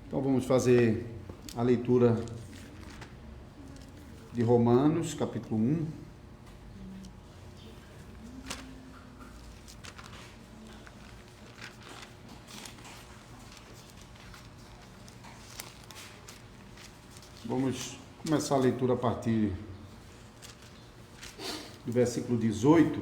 Então vamos fazer a leitura de Romanos, capítulo 1. Vamos começar a leitura a partir do versículo 18.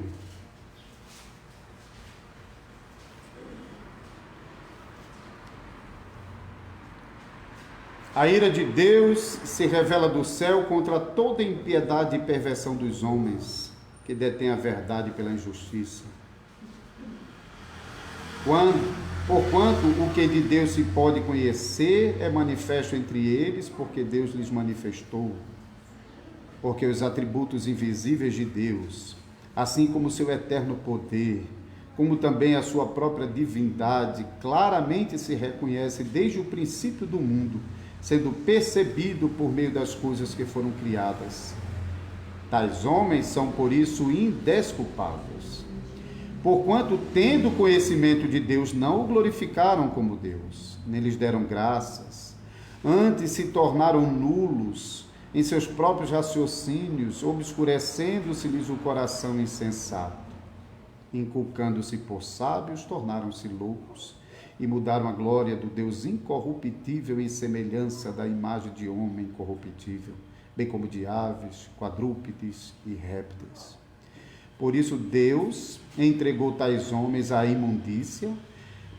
A ira de Deus se revela do céu contra toda impiedade e perversão dos homens, que detêm a verdade pela injustiça. Porquanto o que de Deus se pode conhecer é manifesto entre eles, porque Deus lhes manifestou. Porque os atributos invisíveis de Deus, assim como o seu eterno poder, como também a sua própria divindade, claramente se reconhece desde o princípio do mundo, sendo percebido por meio das coisas que foram criadas. Tais homens são, por isso, indesculpáveis. Porquanto, tendo conhecimento de Deus, não o glorificaram como Deus, nem lhes deram graças. Antes se tornaram nulos em seus próprios raciocínios, obscurecendo-se-lhes o coração insensato. Inculcando-se por sábios, tornaram-se loucos, e mudaram a glória do Deus incorruptível em semelhança da imagem de homem corruptível, bem como de aves, quadrúpedes e répteis. Por isso Deus entregou tais homens à imundícia,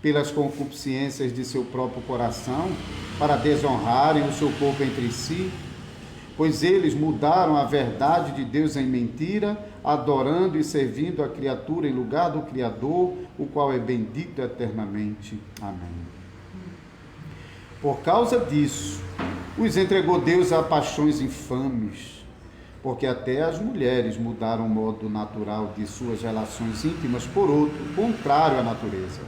pelas concupiscências de seu próprio coração, para desonrarem o seu corpo entre si, pois eles mudaram a verdade de Deus em mentira, adorando e servindo a criatura em lugar do Criador, o qual é bendito eternamente. Amém. Por causa disso, os entregou Deus a paixões infames, porque até as mulheres mudaram o modo natural de suas relações íntimas por outro, contrário à natureza.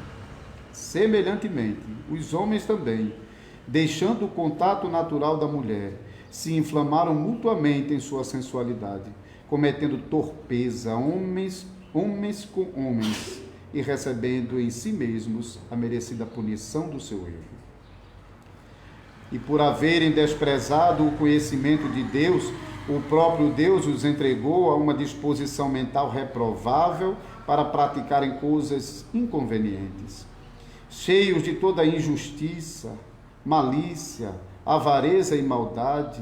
Semelhantemente, os homens também, deixando o contato natural da mulher, se inflamaram mutuamente em sua sensualidade, cometendo torpeza homens com homens, e recebendo em si mesmos a merecida punição do seu erro. E por haverem desprezado o conhecimento de Deus, o próprio Deus os entregou a uma disposição mental reprovável para praticarem coisas inconvenientes, cheios de toda injustiça, malícia, avareza e maldade,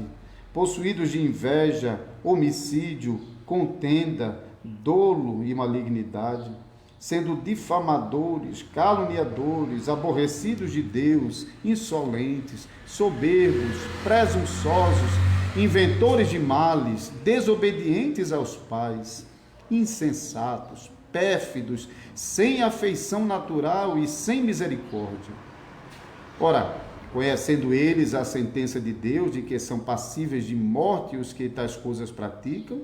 possuídos de inveja, homicídio, contenda, dolo e malignidade, sendo difamadores, caluniadores, aborrecidos de Deus, insolentes, soberbos, presunçosos, inventores de males, desobedientes aos pais, insensatos, pérfidos, sem afeição natural e sem misericórdia. Ora, conhecendo eles a sentença de Deus, de que são passíveis de morte os que tais coisas praticam,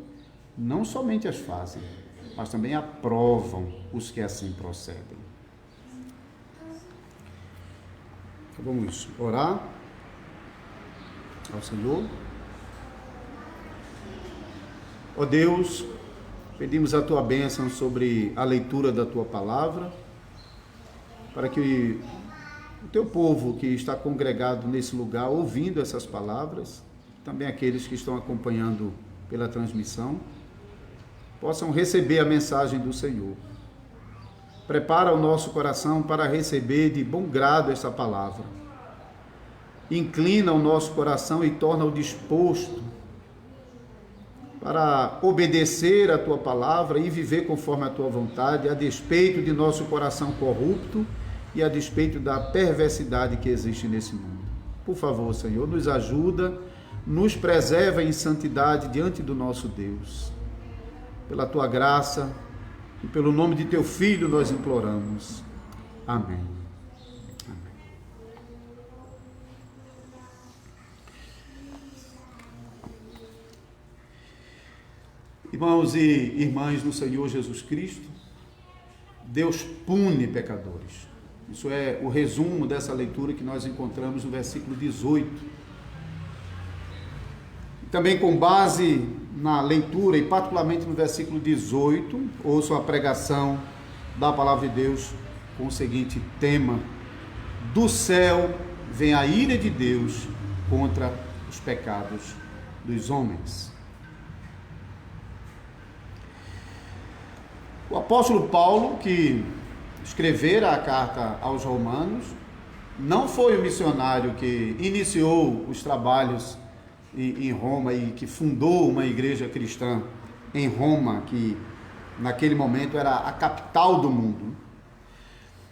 não somente as fazem, mas também aprovam os que assim procedem. Vamos orar ao Senhor. Ó Deus, pedimos a Tua bênção sobre a leitura da Tua palavra, para que o Teu povo que está congregado nesse lugar, ouvindo essas palavras, também aqueles que estão acompanhando pela transmissão, possam receber a mensagem do Senhor. Prepara o nosso coração para receber de bom grado essa palavra. Inclina o nosso coração e torna-o disposto para obedecer a Tua palavra e viver conforme a Tua vontade, a despeito de nosso coração corrupto e a despeito da perversidade que existe nesse mundo. Por favor, Senhor, nos ajuda, nos preserva em santidade diante do nosso Deus. Pela Tua graça e pelo nome de Teu Filho nós imploramos. Amém. Amém. Irmãos e irmãs no Senhor Jesus Cristo, Deus pune pecadores. Isso é o resumo dessa leitura que nós encontramos no versículo 18. Também com base na leitura e particularmente no versículo 18, ouçam a pregação da palavra de Deus com o seguinte tema: do céu vem a ira de Deus contra os pecados dos homens. O apóstolo Paulo, que escrevera a carta aos Romanos, não foi o missionário que iniciou os trabalhos em Roma e que fundou uma igreja cristã em Roma, que naquele momento era a capital do mundo.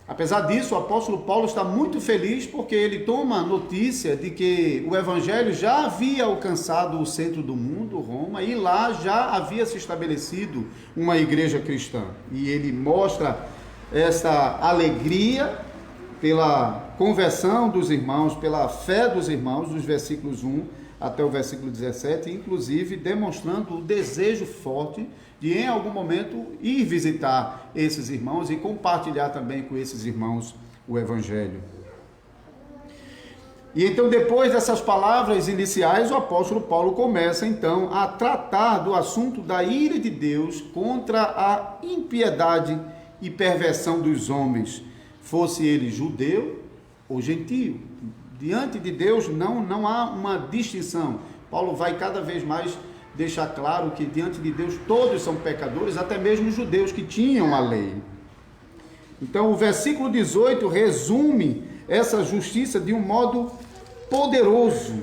Apesar disso, o apóstolo Paulo está muito feliz porque ele toma notícia de que o evangelho já havia alcançado o centro do mundo, Roma, e lá já havia se estabelecido uma igreja cristã. E ele mostra essa alegria pela conversão dos irmãos, pela fé dos irmãos, dos versículos 1 até o versículo 17, inclusive demonstrando o desejo forte de em algum momento ir visitar esses irmãos e compartilhar também com esses irmãos o evangelho. E então, depois dessas palavras iniciais, o apóstolo Paulo começa então a tratar do assunto da ira de Deus contra a impiedade e perversão dos homens, fosse ele judeu ou gentio. Diante de Deus não há uma distinção. Paulo vai cada vez mais deixar claro que diante de Deus todos são pecadores, até mesmo os judeus que tinham a lei. Então o versículo 18 resume essa justiça de um modo poderoso.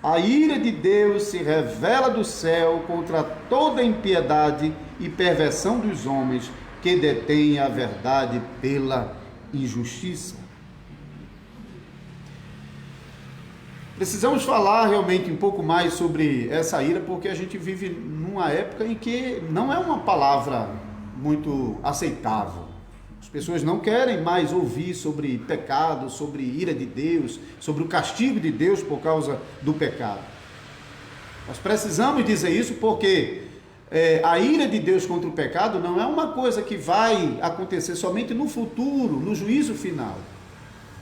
A ira de Deus se revela do céu contra toda impiedade e perversão dos homens que detêm a verdade pela injustiça. Precisamos falar realmente um pouco mais sobre essa ira, porque a gente vive numa época em que não é uma palavra muito aceitável. As pessoas não querem mais ouvir sobre pecado, sobre ira de Deus, sobre o castigo de Deus por causa do pecado. Nós precisamos dizer isso porque a ira de Deus contra o pecado não é uma coisa que vai acontecer somente no futuro, no juízo final.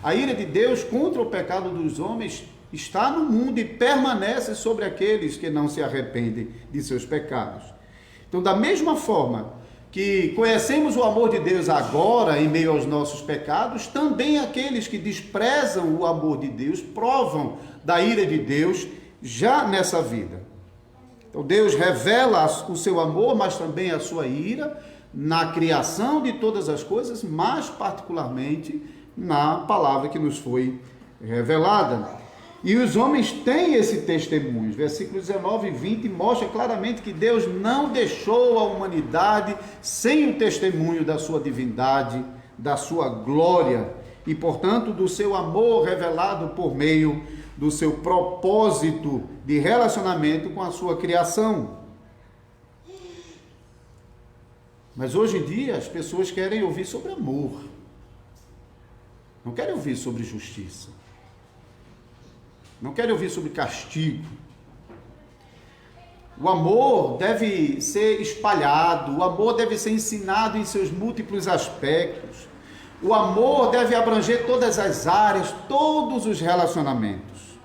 A ira de Deus contra o pecado dos homens está no mundo e permanece sobre aqueles que não se arrependem de seus pecados. Então, da mesma forma que conhecemos o amor de Deus agora em meio aos nossos pecados, também aqueles que desprezam o amor de Deus provam da ira de Deus já nessa vida. Então, Deus revela o seu amor, mas também a sua ira na criação de todas as coisas, mas particularmente na palavra que nos foi revelada. E os homens têm esse testemunho. Versículos 19 e 20 mostra claramente que Deus não deixou a humanidade sem o testemunho da sua divindade, da sua glória e, portanto, do seu amor revelado por meio do seu propósito de relacionamento com a sua criação. Mas hoje em dia as pessoas querem ouvir sobre amor, não querem ouvir sobre justiça. Não quero ouvir sobre castigo. O amor deve ser espalhado, o amor deve ser ensinado em seus múltiplos aspectos. O amor deve abranger todas as áreas, todos os relacionamentos.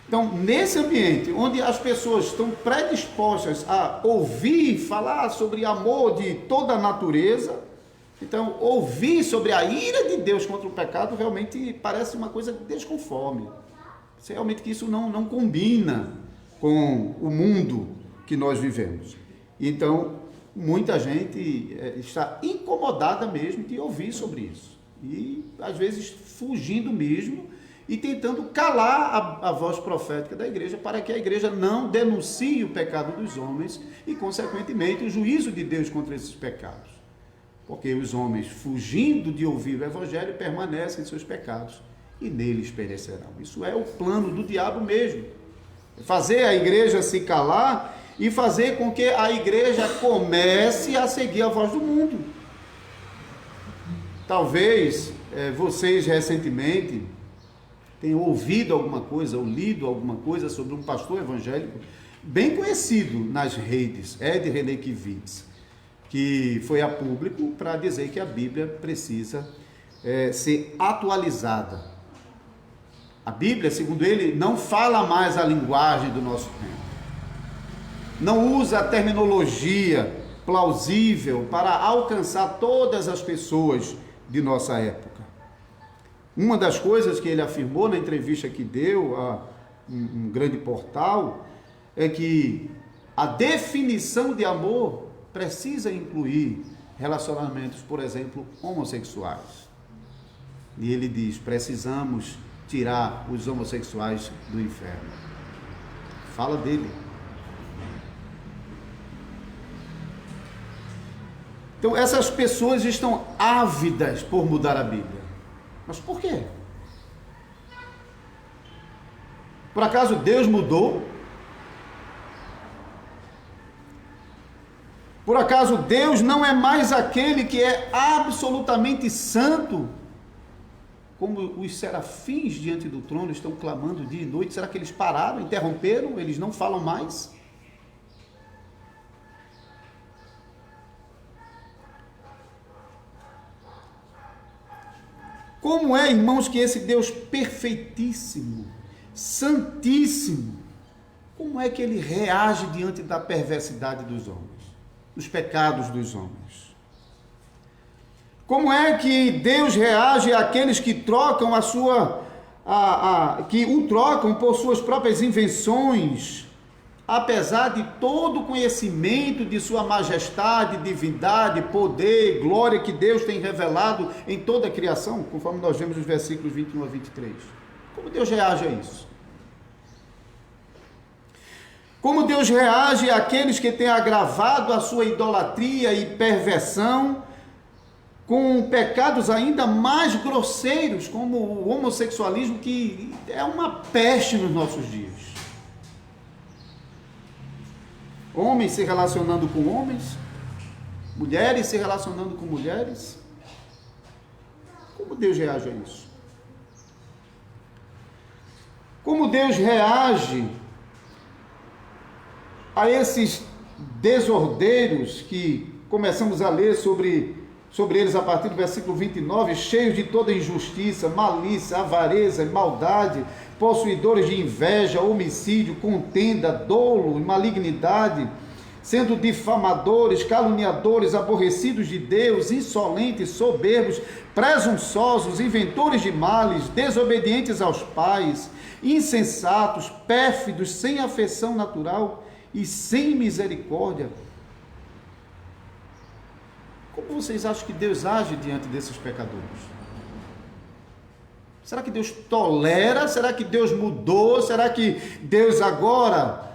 Então, nesse ambiente onde as pessoas estão predispostas a ouvir falar sobre amor de toda a natureza, então, ouvir sobre a ira de Deus contra o pecado realmente parece uma coisa desconforme. Realmente que isso não combina com o mundo que nós vivemos. Então, muita gente está incomodada mesmo de ouvir sobre isso. E, às vezes, fugindo mesmo e tentando calar a voz profética da igreja para que a igreja não denuncie o pecado dos homens e, consequentemente, o juízo de Deus contra esses pecados. Porque os homens, fugindo de ouvir o evangelho, permanecem em seus pecados e neles perecerão. Isso é o plano do diabo mesmo. Fazer a igreja se calar e fazer com que a igreja comece a seguir a voz do mundo. Talvez vocês recentemente tenham ouvido alguma coisa ou lido alguma coisa sobre um pastor evangélico bem conhecido nas redes, Ed Renekiewicz, que foi a público para dizer que a Bíblia precisa ser atualizada. A Bíblia, segundo ele, não fala mais a linguagem do nosso tempo. Não usa a terminologia plausível para alcançar todas as pessoas de nossa época. Uma das coisas que ele afirmou na entrevista que deu a um grande portal é que a definição de amor precisa incluir relacionamentos, por exemplo, homossexuais. E ele diz: precisamos tirar os homossexuais do inferno. Fala dele. Então, essas pessoas estão ávidas por mudar a Bíblia. Mas por quê? Por acaso Deus mudou? Por acaso Deus não é mais aquele que é absolutamente santo? Como os serafins diante do trono estão clamando dia e noite, será que eles pararam, interromperam? Eles não falam mais? Como é, irmãos, que esse Deus perfeitíssimo, santíssimo, como é que ele reage diante da perversidade dos homens, dos pecados dos homens? Como é que Deus reage àqueles que trocam que o trocam por suas próprias invenções, apesar de todo o conhecimento de sua majestade, divindade, poder, glória que Deus tem revelado em toda a criação, conforme nós vemos nos versículos 21 a 23. Como Deus reage a isso? Como Deus reage àqueles que têm agravado a sua idolatria e perversão com pecados ainda mais grosseiros, como o homossexualismo, que é uma peste nos nossos dias. Homens se relacionando com homens, mulheres se relacionando com mulheres. Como Deus reage a isso? Como Deus reage a esses desordeiros que começamos a ler sobre eles a partir do versículo 29, cheios de toda injustiça, malícia, avareza e maldade, possuidores de inveja, homicídio, contenda, dolo e malignidade, sendo difamadores, caluniadores, aborrecidos de Deus, insolentes, soberbos, presunçosos, inventores de males, desobedientes aos pais, insensatos, pérfidos, sem afeição natural e sem misericórdia. Como vocês acham que Deus age diante desses pecadores? Será que Deus tolera? Será que Deus mudou? Será que Deus agora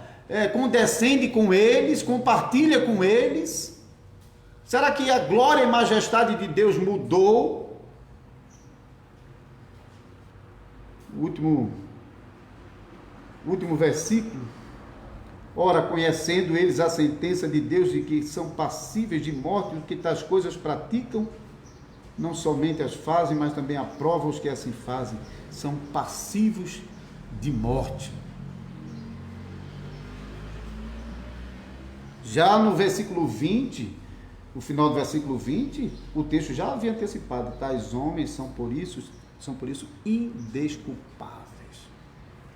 condescende com eles, compartilha com eles? Será que a glória e majestade de Deus mudou? O último versículo. Ora, conhecendo eles a sentença de Deus de que são passíveis de morte, os que tais coisas praticam, não somente as fazem, mas também aprovam os que assim fazem, são passivos de morte. Já no versículo 20, no final do versículo 20, o texto já havia antecipado: tais homens são por isso indesculpáveis.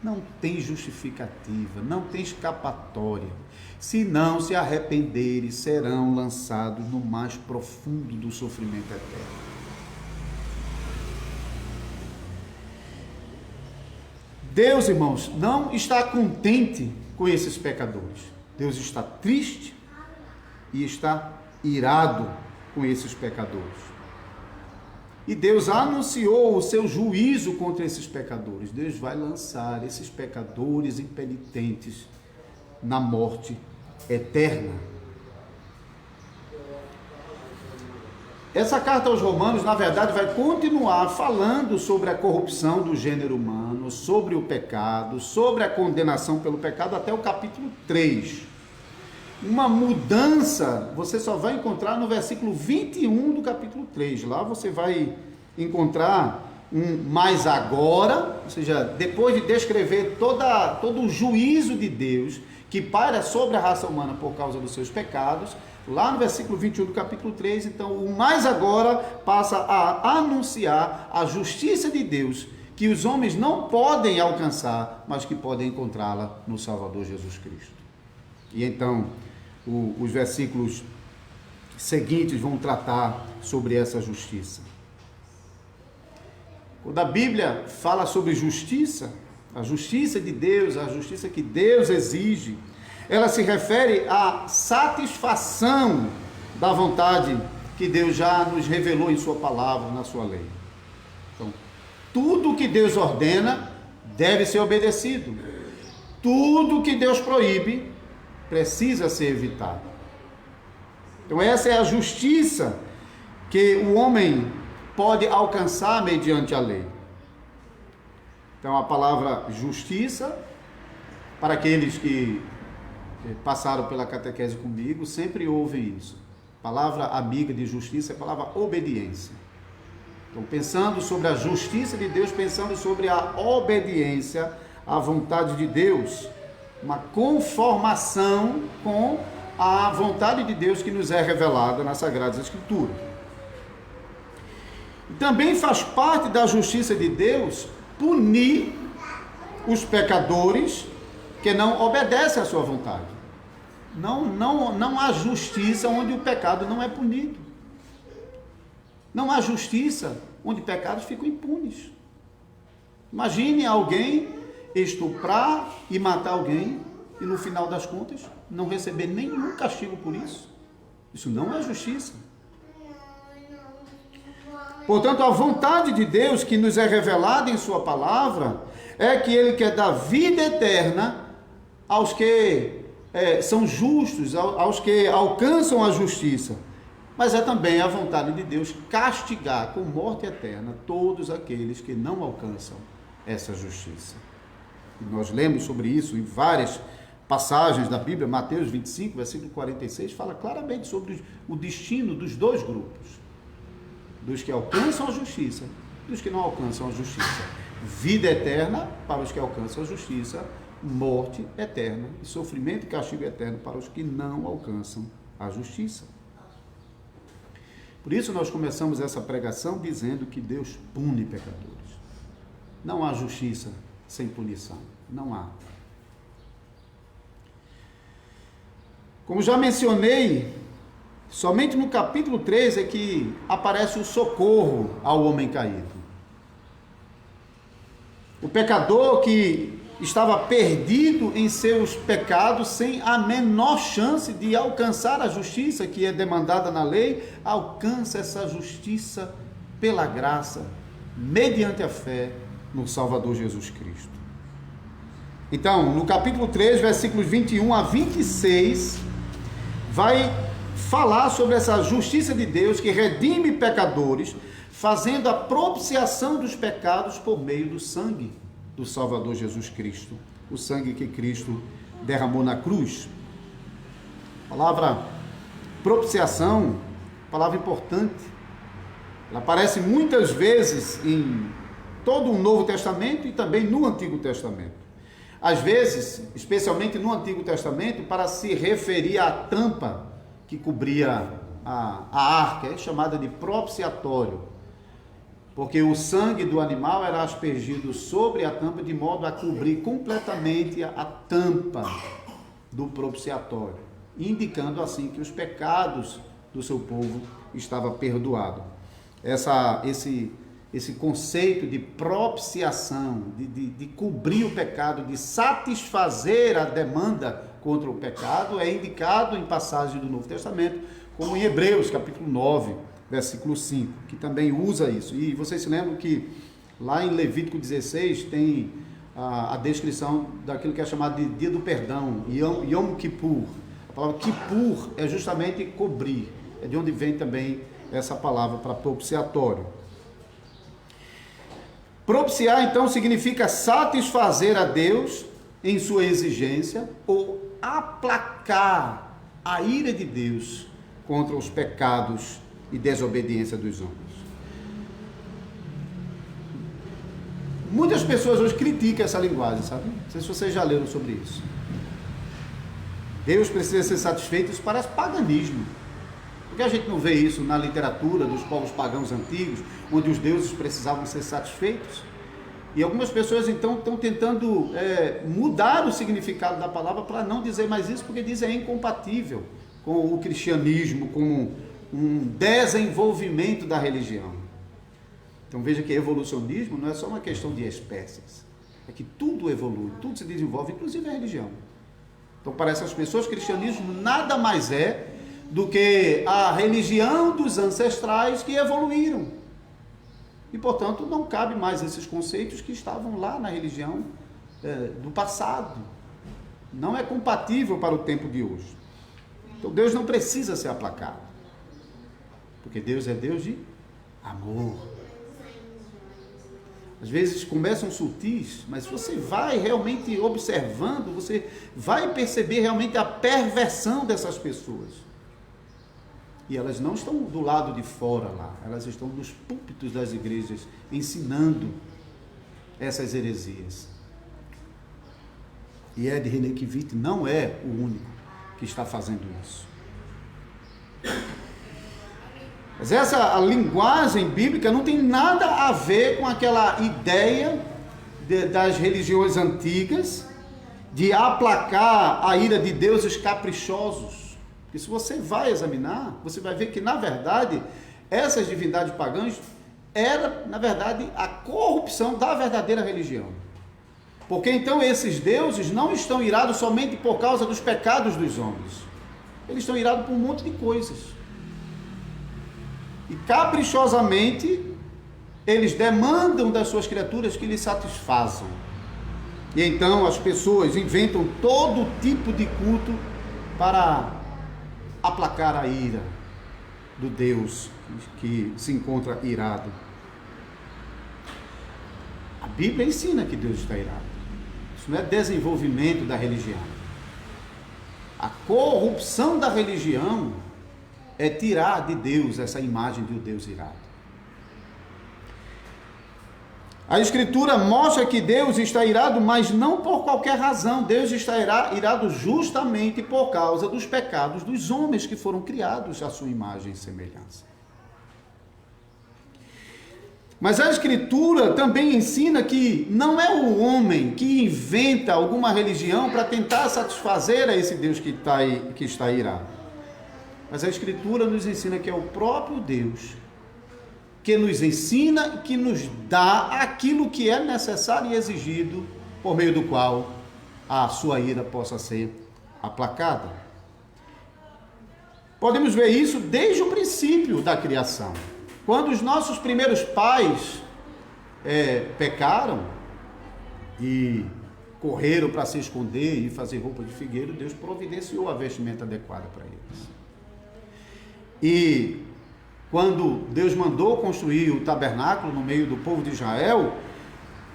Não tem justificativa, não tem escapatória. Se não se arrependerem, serão lançados no mais profundo do sofrimento eterno. Deus, irmãos, não está contente com esses pecadores. Deus está triste e está irado com esses pecadores. E Deus anunciou o seu juízo contra esses pecadores. Deus vai lançar esses pecadores impenitentes na morte eterna. Essa carta aos Romanos, na verdade, vai continuar falando sobre a corrupção do gênero humano, sobre o pecado, sobre a condenação pelo pecado, até o capítulo 3. Uma mudança você só vai encontrar no versículo 21 do capítulo 3. Lá você vai encontrar um mais agora, ou seja, depois de descrever todo o juízo de Deus que paira sobre a raça humana por causa dos seus pecados. Lá no versículo 21 do capítulo 3, então, o mais agora passa a anunciar a justiça de Deus, que os homens não podem alcançar, mas que podem encontrá-la no Salvador Jesus Cristo. E então, os versículos seguintes vão tratar sobre essa justiça. Quando a Bíblia fala sobre justiça, a justiça de Deus, a justiça que Deus exige, ela se refere à satisfação da vontade que Deus já nos revelou em sua palavra, na sua lei. Então, tudo que Deus ordena deve ser obedecido. Tudo que Deus proíbe precisa ser evitado. Então, essa é a justiça que o homem pode alcançar mediante a lei. Então, a palavra justiça, para aqueles que passaram pela catequese comigo, sempre ouvem isso. A palavra amiga de justiça é a palavra obediência. Então, pensando sobre a justiça de Deus, pensando sobre a obediência à vontade de Deus, uma conformação com a vontade de Deus que nos é revelada nas Sagradas Escrituras. Também faz parte da justiça de Deus punir os pecadores que não obedecem à sua vontade. Não há justiça onde o pecado não é punido. Não há justiça onde pecados ficam impunes. Imagine alguém estuprar e matar alguém e no final das contas não receber nenhum castigo por isso. Isso não é justiça. Portanto, a vontade de Deus que nos é revelada em sua palavra é que Ele quer dar vida eterna aos que são justos, aos que alcançam a justiça. Mas é também a vontade de Deus castigar com morte eterna todos aqueles que não alcançam essa justiça. E nós lemos sobre isso em várias passagens da Bíblia. Mateus 25, versículo 46, fala claramente sobre o destino dos dois grupos. Dos que alcançam a justiça, dos que não alcançam a justiça. Vida eterna para os que alcançam a justiça, morte eterna e sofrimento e castigo eterno para os que não alcançam a justiça. Por isso nós começamos essa pregação dizendo que Deus pune pecadores. Não há justiça sem punição, não há. Como já mencionei, somente no capítulo 3 é que aparece o socorro ao homem caído. O pecador que estava perdido em seus pecados, sem a menor chance de alcançar a justiça que é demandada na lei, alcança essa justiça pela graça, mediante a fé no Salvador Jesus Cristo. Então, no capítulo 3, versículos 21 a 26, vai falar sobre essa justiça de Deus que redime pecadores, fazendo a propiciação dos pecados por meio do sangue do Salvador Jesus Cristo, o sangue que Cristo derramou na cruz. A palavra propiciação, palavra importante, ela aparece muitas vezes em todo o Novo Testamento e também no Antigo Testamento. Às vezes, especialmente no Antigo Testamento, para se referir à tampa que cobria a arca, é chamada de propiciatório, porque o sangue do animal era aspergido sobre a tampa de modo a cobrir completamente a tampa do propiciatório, indicando assim que os pecados do seu povo estavam perdoados. Esse conceito de propiciação, de cobrir o pecado, de satisfazer a demanda contra o pecado, é indicado em passagens do Novo Testamento, como em Hebreus, capítulo 9, versículo 5, que também usa isso. E vocês se lembram que lá em Levítico 16 tem a descrição daquilo que é chamado de dia do perdão, Yom Kippur. A palavra Kippur é justamente cobrir, é de onde vem também essa palavra para propiciatório. Propiciar, então, significa satisfazer a Deus em sua exigência ou aplacar a ira de Deus contra os pecados e desobediência dos homens. Muitas pessoas hoje criticam essa linguagem, sabe? Não sei se vocês já leram sobre isso. Deus precisa ser satisfeito, isso parece paganismo. Porque a gente não vê isso na literatura dos povos pagãos antigos, onde os deuses precisavam ser satisfeitos? E algumas pessoas então estão tentando mudar o significado da palavra para não dizer mais isso, porque dizem é incompatível com o cristianismo, com um desenvolvimento da religião. Então veja que evolucionismo não é só uma questão de espécies, é que tudo evolui, tudo se desenvolve, inclusive a religião. Então para essas pessoas, cristianismo nada mais é do que a religião dos ancestrais que evoluíram. E, portanto, não cabe mais esses conceitos que estavam lá na religião do passado. Não é compatível para o tempo de hoje. Então, Deus não precisa ser aplacado. Porque Deus é Deus de amor. Às vezes começam sutis, mas você vai realmente observando, você vai perceber realmente a perversão dessas pessoas. E elas não estão do lado de fora lá, elas estão nos púlpitos das igrejas ensinando essas heresias. E Ed Renekiewicz não é o único que está fazendo isso. Mas a linguagem bíblica não tem nada a ver com aquela ideia das religiões antigas de aplacar a ira de deuses caprichosos. Porque se você vai examinar, você vai ver que, na verdade, essas divindades pagãs era, na verdade, a corrupção da verdadeira religião. Porque então esses deuses não estão irados somente por causa dos pecados dos homens. Eles estão irados por um monte de coisas. E caprichosamente, eles demandam das suas criaturas que lhes satisfaçam. E então as pessoas inventam todo tipo de culto para aplacar a ira do Deus que se encontra irado. A Bíblia ensina que Deus está irado. Isso não é desenvolvimento da religião. A corrupção da religião é tirar de Deus essa imagem de um Deus irado. A Escritura mostra que Deus está irado, mas não por qualquer razão. Deus está irado justamente por causa dos pecados dos homens que foram criados à sua imagem e semelhança. Mas a Escritura também ensina que não é o homem que inventa alguma religião para tentar satisfazer a esse Deus que está irado. Mas a Escritura nos ensina que é o próprio Deus que nos ensina, que nos dá aquilo que é necessário e exigido, por meio do qual a sua ira possa ser aplacada. Podemos ver isso desde o princípio da criação. Quando os nossos primeiros pais pecaram e correram para se esconder e fazer roupa de figueiro, Deus providenciou a vestimenta adequada para eles. E quando Deus mandou construir o tabernáculo no meio do povo de Israel,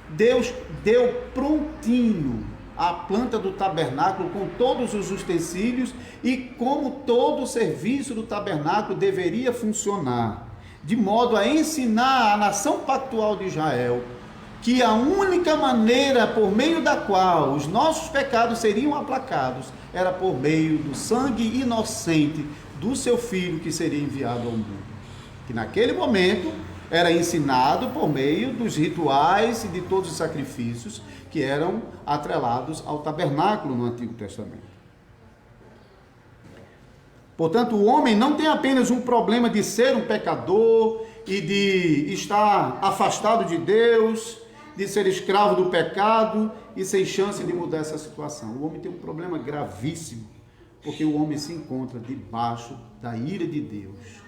Deus deu prontinho a planta do tabernáculo com todos os utensílios e como todo o serviço do tabernáculo deveria funcionar, de modo a ensinar a nação pactual de Israel que a única maneira por meio da qual os nossos pecados seriam aplacados era por meio do sangue inocente do seu filho que seria enviado ao mundo. Que naquele momento era ensinado por meio dos rituais e de todos os sacrifícios que eram atrelados ao tabernáculo no Antigo Testamento. Portanto, o homem não tem apenas um problema de ser um pecador e de estar afastado de Deus, de ser escravo do pecado e sem chance de mudar essa situação. O homem tem um problema gravíssimo, porque o homem se encontra debaixo da ira de Deus,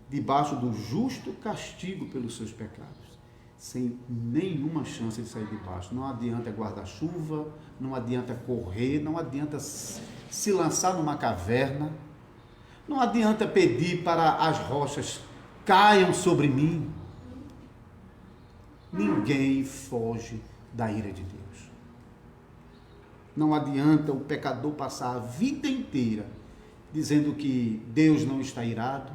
debaixo do justo castigo pelos seus pecados, sem nenhuma chance de sair de baixo. Não adianta guarda-chuva, não adianta correr, não adianta se lançar numa caverna, não adianta pedir para as rochas caiam sobre mim. Ninguém foge da ira de Deus. Não adianta o pecador passar a vida inteira dizendo que Deus não está irado,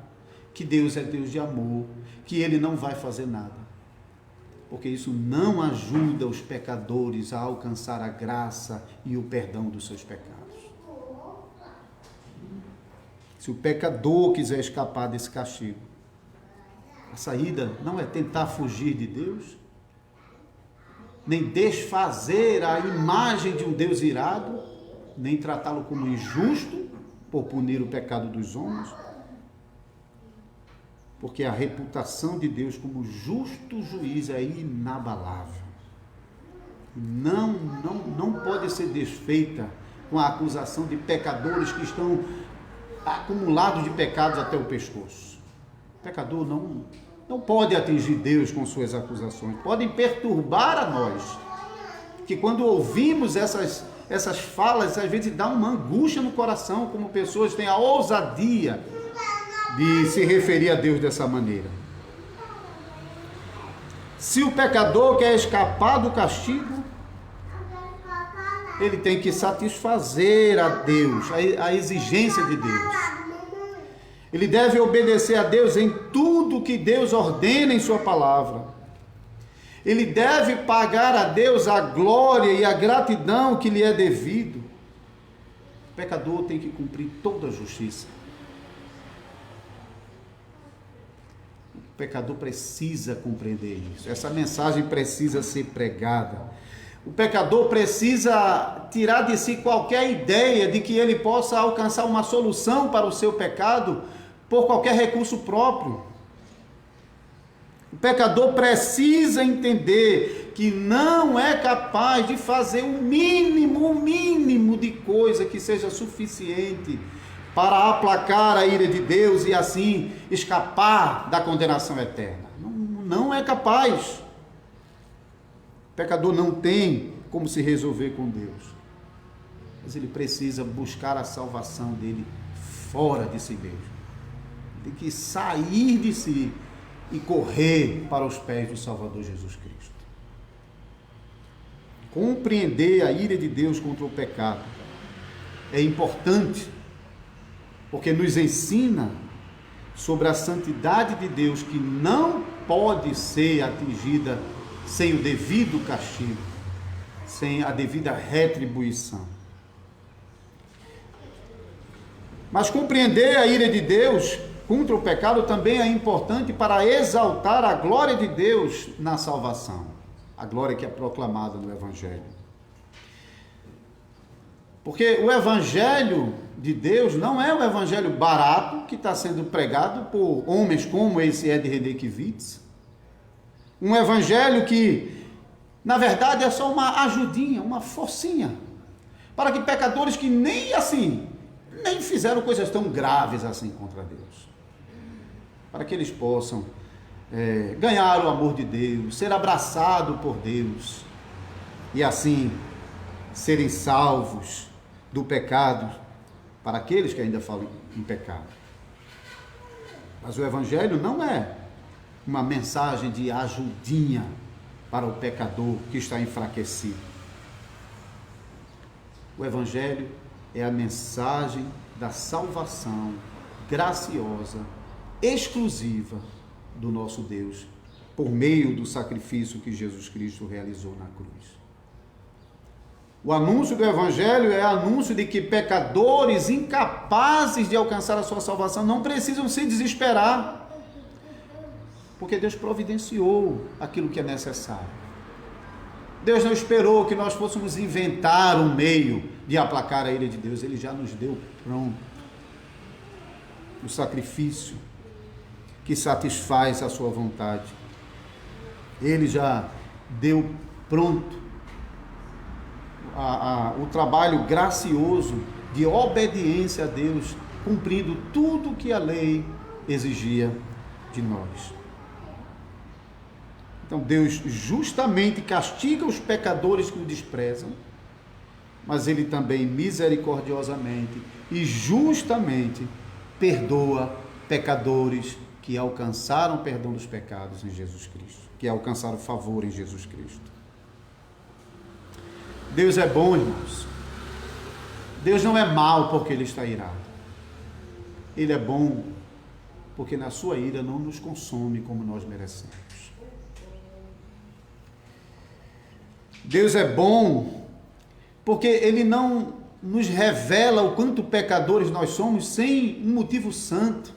que Deus é Deus de amor, que Ele não vai fazer nada. Porque isso não ajuda os pecadores a alcançar a graça e o perdão dos seus pecados. Se o pecador quiser escapar desse castigo, A saída não é tentar fugir de Deus, nem desfazer a imagem de um Deus irado, nem tratá-lo como injusto por punir o pecado dos homens, porque a reputação de Deus como justo juiz é inabalável. Não pode ser desfeita com a acusação de pecadores que estão acumulados de pecados até o pescoço. O pecador não pode atingir Deus com suas acusações, podem perturbar a nós, que quando ouvimos essas falas, às vezes dá uma angústia no coração, como pessoas têm a ousadia de se referir a Deus dessa maneira. Se o pecador quer escapar do castigo, ele tem que satisfazer a Deus, a exigência de Deus. Ele deve obedecer a Deus em tudo que Deus ordena em sua palavra. Ele deve pagar a Deus a glória e a gratidão que lhe é devido. O pecador tem que cumprir toda a justiça. O pecador precisa compreender isso. Essa mensagem precisa ser pregada. O pecador precisa tirar de si qualquer ideia de que ele possa alcançar uma solução para o seu pecado por qualquer recurso próprio. O pecador precisa entender que não é capaz de fazer o mínimo de coisa que seja suficiente para aplacar a ira de Deus e assim escapar da condenação eterna. Não é capaz. O pecador não tem como se resolver com Deus, mas ele precisa buscar a salvação dele fora de si mesmo. Tem que sair de si e correr para os pés do Salvador Jesus Cristo. Compreender a ira de Deus contra o pecado é importante, porque nos ensina sobre a santidade de Deus, que não pode ser atingida sem o devido castigo, sem a devida retribuição. Mas compreender a ira de Deus contra o pecado também é importante para exaltar a glória de Deus na salvação, a glória que é proclamada no Evangelho. Porque o Evangelho de Deus não é um evangelho barato que está sendo pregado por homens como esse Ed Redekiewicz, um evangelho que, na verdade, é só uma ajudinha, uma forcinha, para que pecadores que nem fizeram coisas tão graves assim contra Deus, para que eles possam ganhar o amor de Deus, ser abraçado por Deus e assim serem salvos do pecado, para aqueles que ainda falam em pecado. Mas o Evangelho não é uma mensagem de ajudinha para o pecador que está enfraquecido. O Evangelho é a mensagem da salvação graciosa, exclusiva do nosso Deus, por meio do sacrifício que Jesus Cristo realizou na cruz. O anúncio do Evangelho é anúncio de que pecadores incapazes de alcançar a sua salvação não precisam se desesperar, porque Deus providenciou aquilo que é necessário. Deus não esperou que nós fôssemos inventar um meio de aplacar a ira de Deus, Ele já nos deu pronto o sacrifício que satisfaz a sua vontade. Ele já deu pronto o trabalho gracioso de obediência a Deus, cumprindo tudo que a lei exigia de nós. Então Deus justamente castiga os pecadores que o desprezam, mas Ele também misericordiosamente e justamente perdoa pecadores que alcançaram o perdão dos pecados em Jesus Cristo, que alcançaram favor em Jesus Cristo. Deus é bom, irmãos. Deus não é mau porque Ele está irado. Ele é bom porque na sua ira não nos consome como nós merecemos. Deus é bom porque Ele não nos revela o quanto pecadores nós somos sem um motivo santo.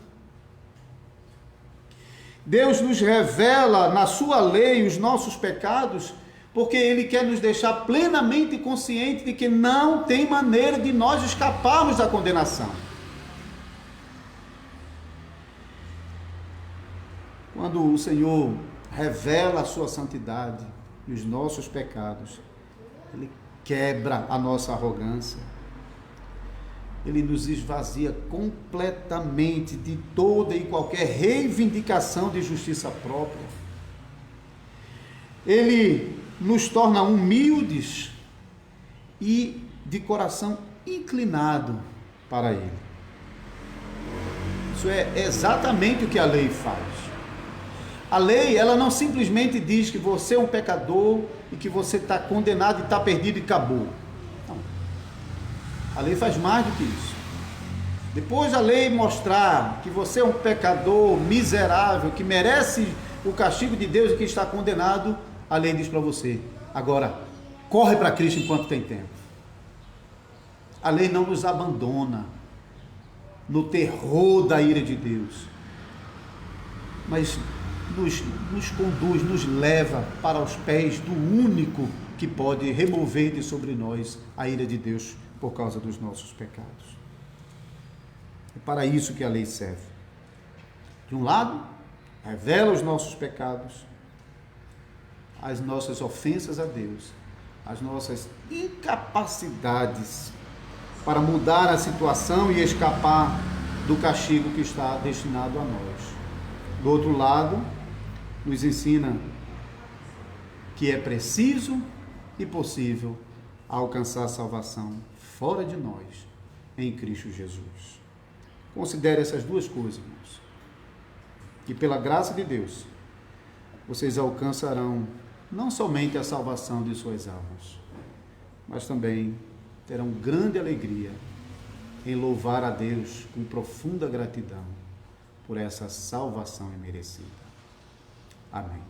Deus nos revela na sua lei os nossos pecados, porque Ele quer nos deixar plenamente consciente de que não tem maneira de nós escaparmos da condenação. Quando o Senhor revela a sua santidade e os nossos pecados, Ele quebra a nossa arrogância. Ele nos esvazia completamente de toda e qualquer reivindicação de justiça própria. Ele nos torna humildes e de coração inclinado para Ele. Isso é exatamente o que a lei faz. A lei, ela não simplesmente diz que você é um pecador e que você está condenado e está perdido e acabou. Não. A lei faz mais do que isso. Depois a lei mostrar que você é um pecador miserável, que merece o castigo de Deus e que está condenado, a lei diz para você: agora, corre para Cristo enquanto tem tempo. A lei não nos abandona no terror da ira de Deus, mas nos conduz, nos leva para os pés do único que pode remover de sobre nós a ira de Deus por causa dos nossos pecados. É para isso que a lei serve. De um lado, revela os nossos pecados, as nossas ofensas a Deus, as nossas incapacidades para mudar a situação e escapar do castigo que está destinado a nós. Do outro lado, nos ensina que é preciso e possível alcançar a salvação fora de nós, em Cristo Jesus. Considere essas duas coisas, irmãos. Que pela graça de Deus, vocês alcançarão não somente a salvação de suas almas, mas também terão grande alegria em louvar a Deus com profunda gratidão por essa salvação imerecida. Amém.